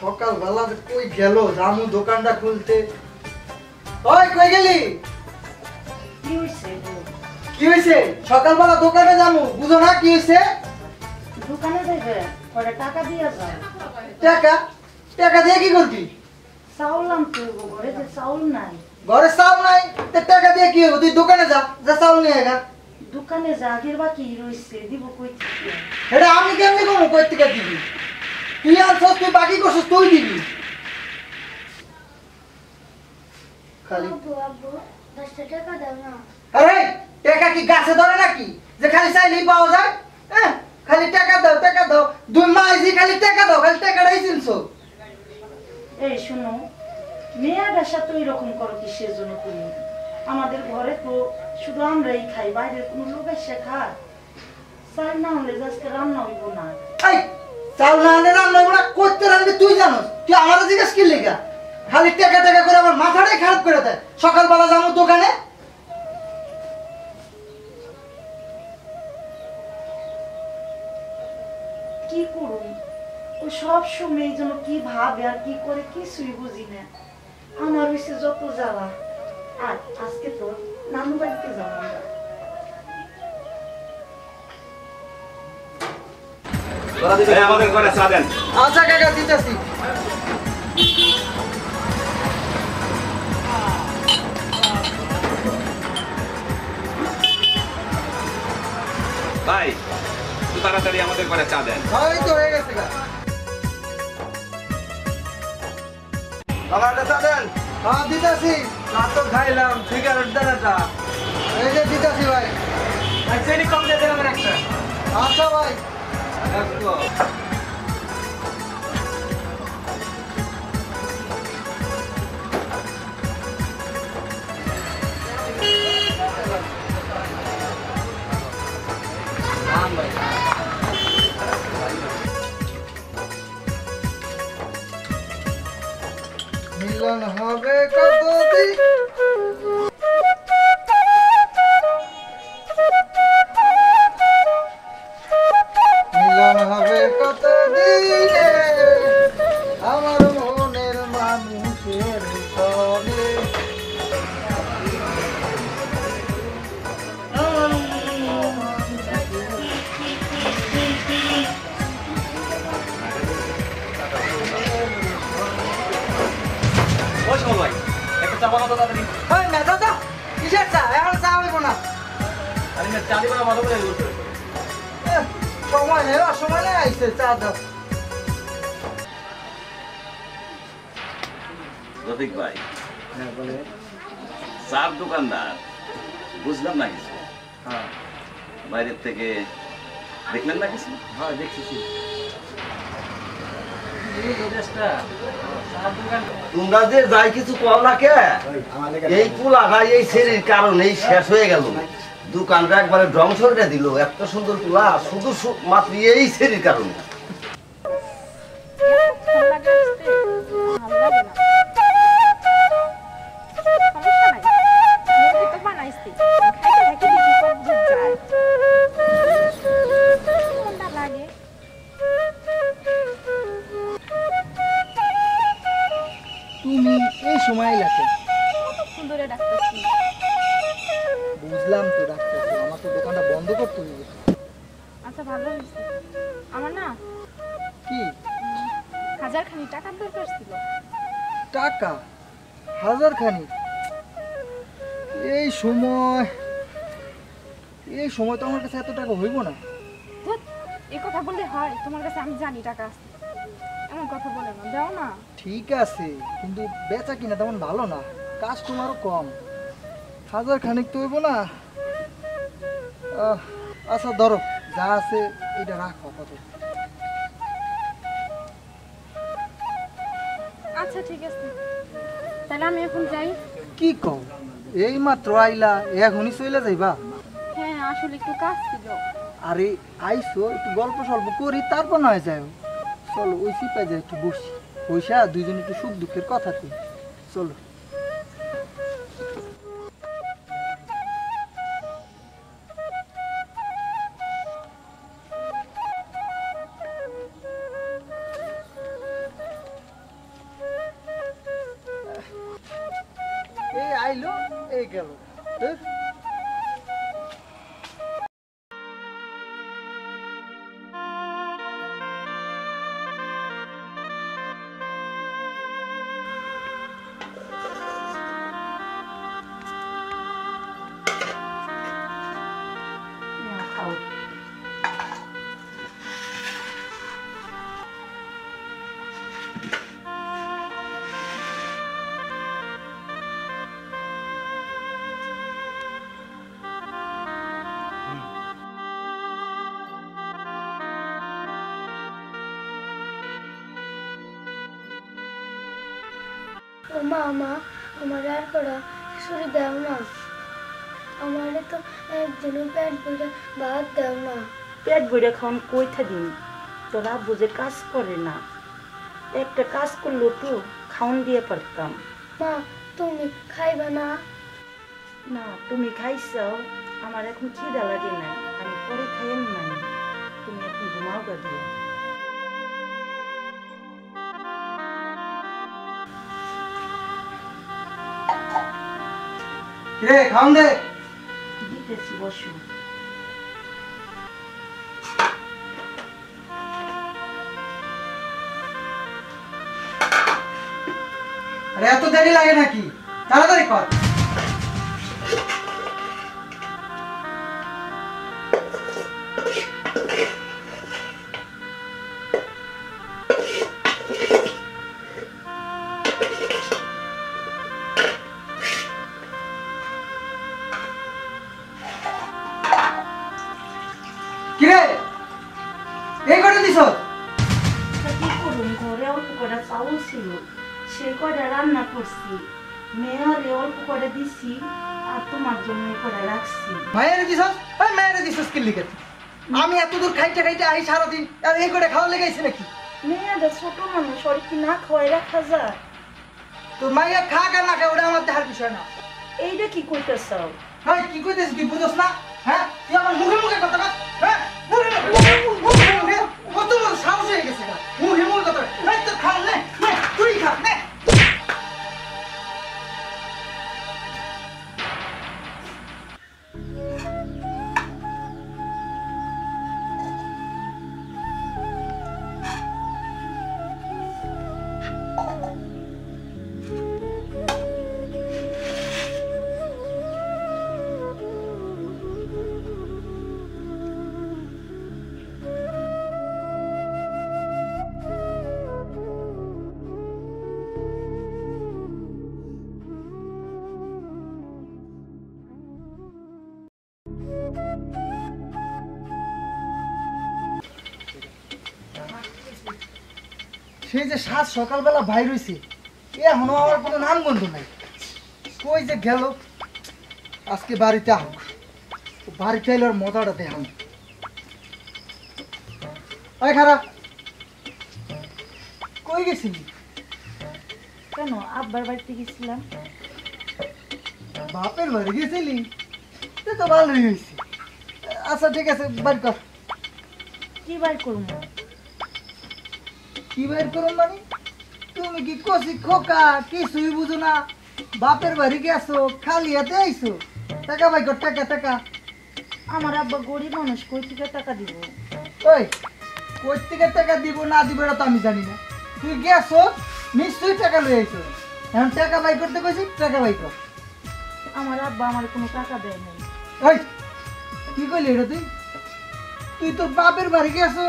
সকালবেলা কই গেল রামু দোকানটা খুলতে। ওই কই গেলি? কি হইছে? কি হইছে? সকালবেলা দোকানে যামু, বুঝো না কি হইছে? দোকানে যাইবে, পরে টাকা দিয়া যাও। টাকা? টাকা দিয়ে কি করবি? চাউল আনতে হইব, ঘরে যে চাউল নাই। ঘরে চাউল নাই, তে টাকা দিয়ে কি হবে? তুই দোকানে যা, যা চাউল নিয়ে আয়। দোকানে যা আগের বাকি রইছে, দিব কই থেকে? এটা আমি কেমনি করবো? কই থেকে দিবি? তুই আনছস, তুই বাকি করছস, তুই দিবি। খালি আব্বু 10 টাকা দাও না। আরে টাকা কি গাছে ধরে নাকি যে খালি চাইলেই পাওয়া যায়? হ্যাঁ, খালি টাকা দাও টাকা দাও, দুই মাইজি খালি টাকা দাও, খালি টাকাটাই চিনছো। এই শুনো, মেয়েটার সাথে এরকম করো কিসের জন্য তুমি? আমাদের ঘরে তো শুধু আমরাই খাই, বাইরের কোনো লোক এসে খায়? চাল না হলে আজকে রান্না হইব না। এই চাল না আনলে রান্না গুলা করতে রাখবি তুই জানোস? তুই আমার জিজ্ঞেস কি লেগা? খালি টাকা টাকা করে আমার মাথাটাই খারাপ করে দেয়। সকালবেলা যাবো দোকানে, কি করুন? ও সব সময় এই জন্য কি ভাবে আর কি করে কিছুই বুঝি না। আমার হয়েছে যত জ্বালা। আর আজকে তো নানু বাড়িতে যাবো আমরা। আমাদের ঘরে চা দেন। আচ্ছা কাকা দিতেছি। ভাই একটু তাড়াতাড়ি আমাদের ঘরে চা দেন। এই তো হয়ে গেছে গা। আমারটা চা দেন। হ্যাঁ দিতেছি। চা তো খাইলাম, সিগারেট দেন একটা। এই যে দিতেছি ভাই। আর চিনি কম দিয়ে দেন আমার একটা। আচ্ছা ভাই। একটু। মিলন হবে কতদিন? মিলন হবে কতদিনে আমার মনের মানুষের সঙ্গে। ওই শোনো ভাই, একটা চা বানাও তো তাড়াতাড়ি। এই না দাদা, কিসের চা? এখন চা হইব না। আরে না, চা দিবা না, ভালো করে বলতে। এহ, সময় নেই, অসময় নেই, আইসে চা দাও। রফিক ভাই, হ্যাঁ বলে। চার দোকানদার, বুঝলাম না কিছু। হ্যাঁ বাইরের থেকে দেখলেন না কিছু? হ্যাঁ দেখছি। তোমরা যে যাই কিছু কম না কে, এই পোলাটা এই শরীর কারণেই শেষ হয়ে গেল। দোকানটা একবারে ধ্বংস করে দিল। এত সুন্দর পোলা শুধু মাত্র এই শরীর কারণে। তুমি এই সময় লাগে সুন্দরে ডাকতেছি। বুঝলাম তো ডাক্তার, আমার তো দোকানটা বন্ধ করতে হবে। আচ্ছা ভালো হয়েছে। আমার না কি 1000 খানি টাকার দরকার ছিল। টাকা? 1000 খানি? এই সময় তো আমার কাছে এত টাকা হইব না। ধুৎ, এই কথা বললে হয়? তোমার কাছে আমি জানি টাকা আছে। এমন কথা বলে না, দাও না। ঠিক আছে, কিন্তু বেচা কিনা তেমন ভালো না, কাস্টমারও কম। 1000 খানিক তো হইব না। আচ্ছা ধরো, যা আছে এটা রাখো কত। আচ্ছা ঠিক আছে, তাহলে আমি এখন যাই। কি কও? এই মাত্র আইলা, এখনই চলে যাইবা? হ্যাঁ আসলে একটু কাজ ছিল। আরে আইসো, একটু গল্প সল্প করি, তারপর নয় যাও। চলো ওই সিপাই যাই, একটু বসি, বসা দুইজন একটু সুখ দুঃখের কথা কই। চলো। এই আইলো এই গেল ধুর। খাও ও মা আমার আর করা শুরু দাও না আমারে তো একদিনও পেট ভরে ভাত দাও না পেট ভরে খাওয়ান কইথা দিন তোরা বুঝে কাজ করে না একটা কাজ করলো তো খাওয়ান দিয়ে পারতাম মা তুমি খাইবা না না তুমি খাইছো আমার এখন খিদা লাগে না আমি পরে খাইয়েন নাই তুমি এখন ঘুমাও গা দিয়ে রে খাওন দে দিতেছি বসো আরে এত দেরি লাগে নাকি তাড়াতাড়ি কর কিরে এই কটা দিছ তা কি করুন ঘরে অল্প কটা চাউল ছিল সেই কটা রান্না করছি মেয়রে অল্প কটা দিছি আর তোমার জন্য এই কটা রাখছি মায়ের দিছ ওই মায়ের দিছ কি লিখে আমি এত দূর খাইতে খাইতে আই সারাদিন আর এই কটা খাওয়া লেগেছে নাকি মেয়েদের ছোট মানুষ ওর কি না খাওয়াই রাখা যায় তো মাইয়া খা আর না খা ওটা আমার দেখার বিষয় না এইটা কি করতেছ ভাই কি কইতেছিস কি বুঝছ না হ্যাঁ তুই আমার মুখে মুখে কথা কর হ্যাঁ মুখে কত বড় সাহস হয়ে গেছে না মুখে মুখে কথা নাই তো খাও নে নে তুই খা নে সেই যে সাত সকালবেলা ভাই রইছে এখনো আমার কোনো নাম গন্ধ নাই কই যে গেল আজকে বাড়িতে হোক বাড়িতে এলে ওর মজাটা দেখাম ওই খারাপ কই গেছিলি কেন আব্বার বাড়িতে গেছিলাম বাপের বাড়ি গেছিলি সে তো ভালোই হয়েছে আচ্ছা ঠিক আছে বাড়ি কর কি বার করবো কি বের করুন মানে তুমি কি কষি খোকা কিছুই বুঝো না বাপের বাড়ি গেছো খালি হাতে আইছো টাকা ভাই কর টাকা টাকা আমার আব্বা গরিব মানুষ কই থেকে টাকা দিব ওই কই থেকে টাকা দিব না দিব এটা তো আমি জানি না তুই গেছো নিশ্চয়ই টাকা লই আইছো এখন টাকা বাই করতে কইছি টাকা বাই কর আমার আব্বা আমার কোনো টাকা দেয় নাই ওই কি কইলি এটা তুই তুই তোর বাপের বাড়ি গেছো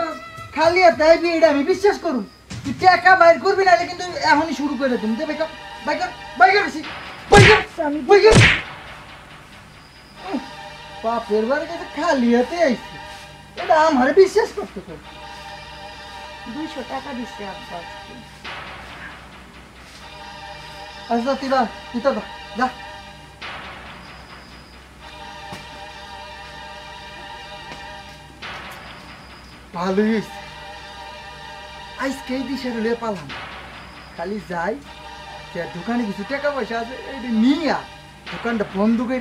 খালি হাতে আইবি এটা আমি বিশ্বাস করুম তুই টাকা বাইর করবি না কিন্তু এখনই শুরু করে তুমি দে বাইকর বাইকর বাইকর বেশি বাইকর বাইকর বাপের বাড়ি গেছে খালি হাতে আইছি এটা আমার বিশ্বাস করতে কর 200 টাকা দিছে আব্বা আচ্ছা তুই বা তুই তো যা ভালোই হয়েছে আজকে এই দিশে রুলে পালাম খালি যাই যে দোকানে কিছু টাকা পয়সা আছে এইটা নিয়ে দোকানটা বন্ধ করে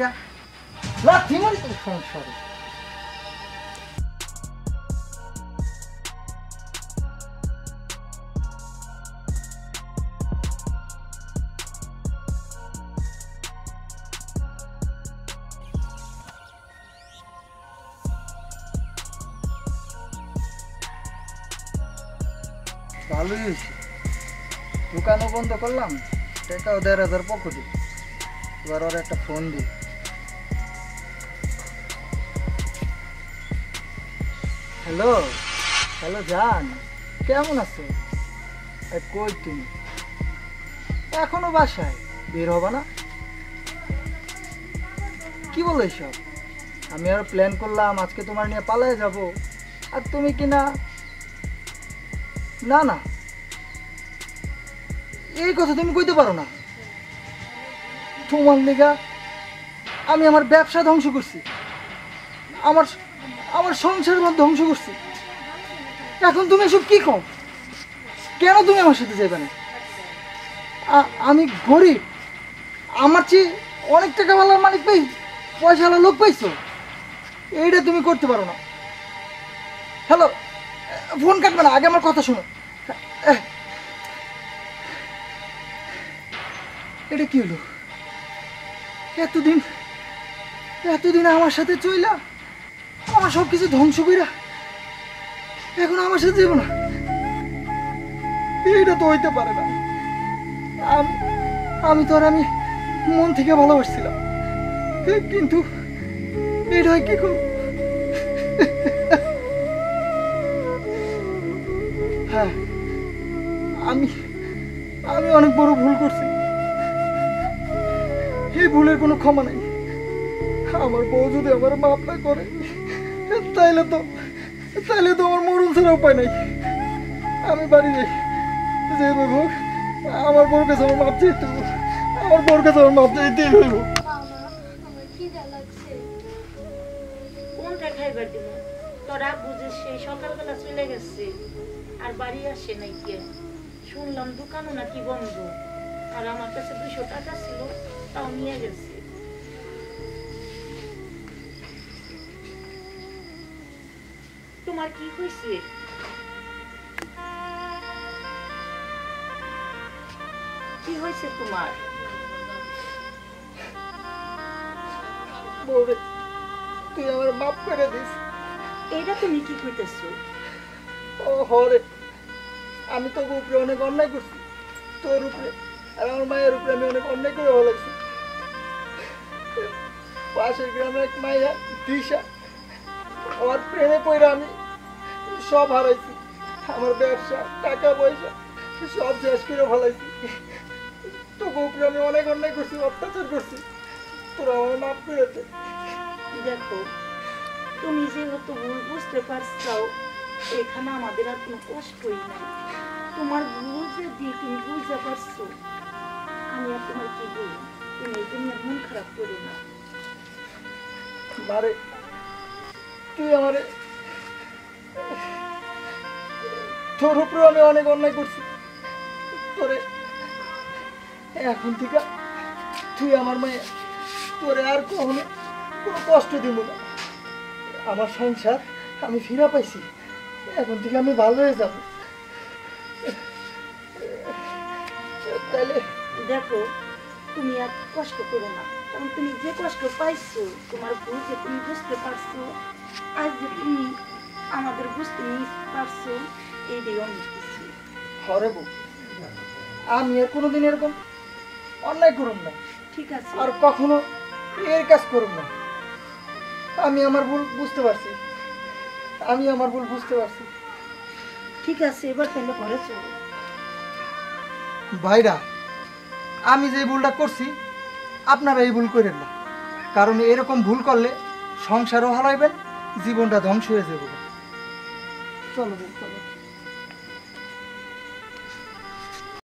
লাথি মারি তো সংসারে ভালোই হয়েছে, দোকানও বন্ধ করলাম, টাকাও 1,500 পকেটে। এবার ওর একটা ফোন দিই। হ্যালো হ্যালো জান, কেমন আছো? কই তুমি? এখনো বাসায়, বের হবা না? কি বলো এইসব? আমি আর প্ল্যান করলাম আজকে তোমার নিয়ে পালায়ে যাব, আর তুমি কি না? না না, এই কথা তুমি কইতে পারো না। তোমার লেগা আমি আমার ব্যবসা ধ্বংস করছি, আমার আমার সংসার ধ্বংস করছি। এখন তুমি এসব কি কও? কেন তুমি আমার সাথে যাবে না? আমি গরিব, আমার চেয়ে অনেক টাকা ওয়ালার মালিক পাই, পয়সাওয়ালা লোক পাইছো, এইটা তুমি করতে পারো না। হ্যালো, ফোন কাটবে না, আগে আমার কথা শোনো। এটা কি হলো? এতদিন আমার সাথে চইলা আমার সব কিছু ধ্বংস কইরা এখন আমার সাথে যাবো না? এটা তো হইতে পারে না। আমি মন থেকে ভালোবাসছিলাম, কিন্তু এটা কি করব? হ্যাঁ, আমি অনেক বড় ভুল করছি। এই ভুলের কোনো ক্ষমা নাই। আমার বউ যদি আমার মাপ না করে, তাইলে তো আমার মরণ ছাড়া উপায় নাই। আমি বাড়ি যাই, যে হোক আমার বউর কাছে আমার মাপ চাইতে হইব, আমার বউর কাছে আমার মাপ চাইতেই হইব। আমার খিদা লাগছে। কোনটা খাইবার দিব? তোরা বুঝে সেই সকালবেলা চলে গেছে, আর বাড়ি আসে নাই। কে শুনলাম দোকানও নাকি বন্ধ, আর আমার কাছে 200 টাকা ছিল, তাও নিয়ে গেছে। তোমার কি হয়েছে? কি হয়েছে তোমার? বউরে, তুই আমার মাপ করে দিস। এইটা তুমি কি কইতেছো? ও হরে, আমি তোর উপরে অনেক অন্যায় করছি, তোর উপরে আর আমার মায়ের উপরে আমি অনেক অন্যায় করে ভালো লাগছি। পাশের গ্রামের এক মাইয়া দিশা, আমার প্রেমে পড়ে আমি সব হারাইছি, আমার ব্যবসা, টাকা পয়সা সব শেষ করে ফেলাইছি। তোকে উপরে আমি অনেক অন্যায় করছি, অত্যাচার করছি, তোরা আমার মাফ করে দে। দেখো, তুমি যেহেতু ভুল বুঝতে পারছো, এখানে আমাদের আর কোনো কষ্টই নাই। তোমার ভুল যদি তুমি বুঝতে পারছো, আমি আর তোমার কি বলি? তুমি এই জন্য মন খারাপ করো না। মারে, তুই আমারে, তোর উপরে আমি অনেক অন্যায় করছি, তোরে এখন থেকে তুই আমার মায়ে, তোরে আর কখনো কোনো কষ্ট দিব না। আমার সংসার আমি ফিরে পাইছি, এখন থেকে আমি ভালো হয়ে যাব। তাইলে দেখো, তুমি আর কষ্ট করো না, কারণ তুমি যে কষ্ট পাইছো, তোমার ভুল যে তুমি বুঝতে পারছো, আজ যে তুমি আমাদের বুঝতে পারছো, এইটাই অনেক কিছু। হরে বউ, আমি আর কোনোদিন এরকম অন্যায় করুন না, ঠিক আছে? আর কখনো এর কাজ করুন না। আমি আমার ভুল বুঝতে পারছি, আমি আমার ভুল বুঝতে পারছি। ঠিক আছে, এবার তাহলে ঘরে চলো। ভাইরা, আমি যে ভুলটা করছি আপনারা এই ভুল করেন না, কারণ এরকম ভুল করলে সংসারও হারাইবেন, জীবনটা ধ্বংস হয়ে যাবে। চলো চলো।